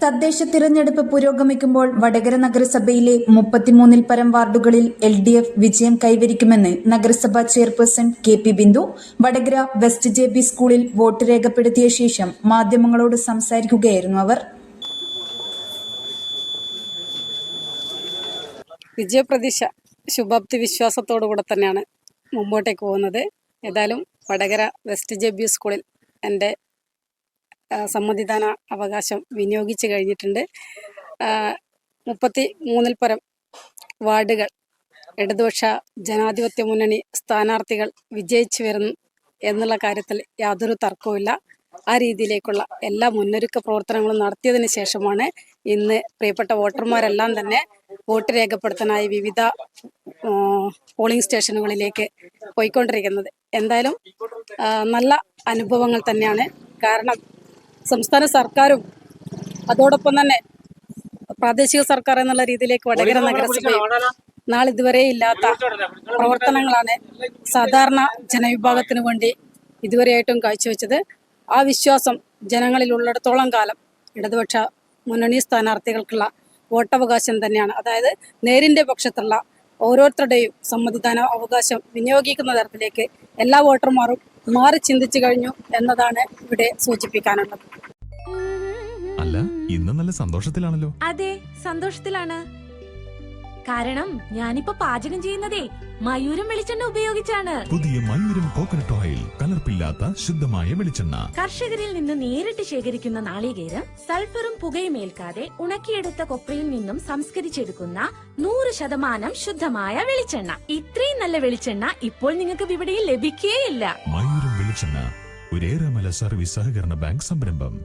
തദ്ദേശ തിരഞ്ഞെടുപ്പ് പുരോഗമിക്കുമ്പോൾ വടകര നഗരസഭയിലെ 33-ൽ പരം വാർഡുകളിൽ LDF വിജയം കൈവരിക്കുമെന്ന് നഗരസഭാ chairperson KP Bindu Vadakara west JB സ്കൂളിൽ വോട്ട് രേഖപ്പെടുത്തിയ ശേഷം മാധ്യമങ്ങളോട് സംസാരിക്കുകയായിരുന്നു അവർ. വിജയപ്രതീക്ഷ ശുഭാപ്തി വിശ്വാസത്തോടുകൂടെ തന്നെയാണ് മുമ്പോട്ടേക്ക് പോകുന്നത്. ഏതായാലും വടകര വെസ്റ്റ് JB സ്കൂളിൽ എൻ്റെ സമ്മതിദാന അവകാശം വിനിയോഗിച്ച് കഴിഞ്ഞിട്ടുണ്ട്. 33-ൽ പരം വാർഡുകൾ ഇടതുപക്ഷ ജനാധിപത്യ മുന്നണി സ്ഥാനാർത്ഥികൾ വിജയിച്ചു വരുന്നു എന്നുള്ള കാര്യത്തിൽ യാതൊരു തർക്കവുമില്ല. ആ രീതിയിലേക്കുള്ള എല്ലാ മുന്നൊരുക്ക പ്രവർത്തനങ്ങളും നടത്തിയതിന് ശേഷമാണ് ഇന്ന് പ്രിയപ്പെട്ട വോട്ടർമാരെല്ലാം തന്നെ വോട്ട് രേഖപ്പെടുത്താനായി വിവിധ പോളിംഗ് സ്റ്റേഷനുകളിലേക്ക് പോയിക്കൊണ്ടിരിക്കുന്നത്. എന്തായാലും നല്ല അനുഭവങ്ങൾ തന്നെയാണ്. കാരണം സംസ്ഥാന സർക്കാരും അതോടൊപ്പം തന്നെ പ്രാദേശിക സർക്കാർ എന്നുള്ള രീതിയിലേക്ക് വടകര നഗരസഭയും നാളിതുവരെ ഇല്ലാത്ത പ്രവർത്തനങ്ങളാണ് സാധാരണ ജനവിഭാഗത്തിന് വേണ്ടി ഇതുവരെയായിട്ടും കാഴ്ചവെച്ചത്. ആ വിശ്വാസം ജനങ്ങളിൽ ഉള്ളിടത്തോളം കാലം ഇടതുപക്ഷ മുന്നണി സ്ഥാനാർത്ഥികൾക്കുള്ള വോട്ടവകാശം തന്നെയാണ്. അതായത് നേരിൻ്റെ പക്ഷത്തുള്ള ഓരോരുത്തരുടെയും സമ്മതിദാന അവകാശം വിനിയോഗിക്കുന്ന തരത്തിലേക്ക് എല്ലാ വോട്ടർമാരും മാറി ചിന്തിച്ചു കഴിഞ്ഞു എന്നതാണ് ഇവിടെ സൂചിപ്പിക്കാനുള്ളത്. അല്ല, ഇന്ന് നല്ല സന്തോഷത്തിലാണല്ലോ. അതെ, സന്തോഷത്തിലാണ്. കാരണം ഞാനിപ്പോ പാചകം ചെയ്യുന്നതേ മയൂരം വെളിച്ചെണ്ണ ഉപയോഗിച്ചാണ്. പുതിയ മയൂരം കോക്കനട്ട് ഓയിൽ, കലർപ്പില്ലാത്ത ശുദ്ധമായ വെളിച്ചെണ്ണ. കർഷകരിൽ നിന്ന് നേരിട്ട് ശേഖരിക്കുന്ന നാളികേരം സൾഫറും പുകയും ഏൽക്കാതെ ഉണക്കിയെടുത്ത കൊപ്രയിൽ നിന്നും സംസ്കരിച്ചെടുക്കുന്ന 100% ശുദ്ധമായ വെളിച്ചെണ്ണ. ഇത്രയും നല്ല വെളിച്ചെണ്ണ ഇപ്പോൾ നിങ്ങൾക്ക് വിപണിയിൽ ലഭിക്കുകയില്ല. മയൂരം വെളിച്ചെണ്ണ, ഒരു ഏറെമല സർവീസ് സഹകരണ ബാങ്ക് സംരംഭം.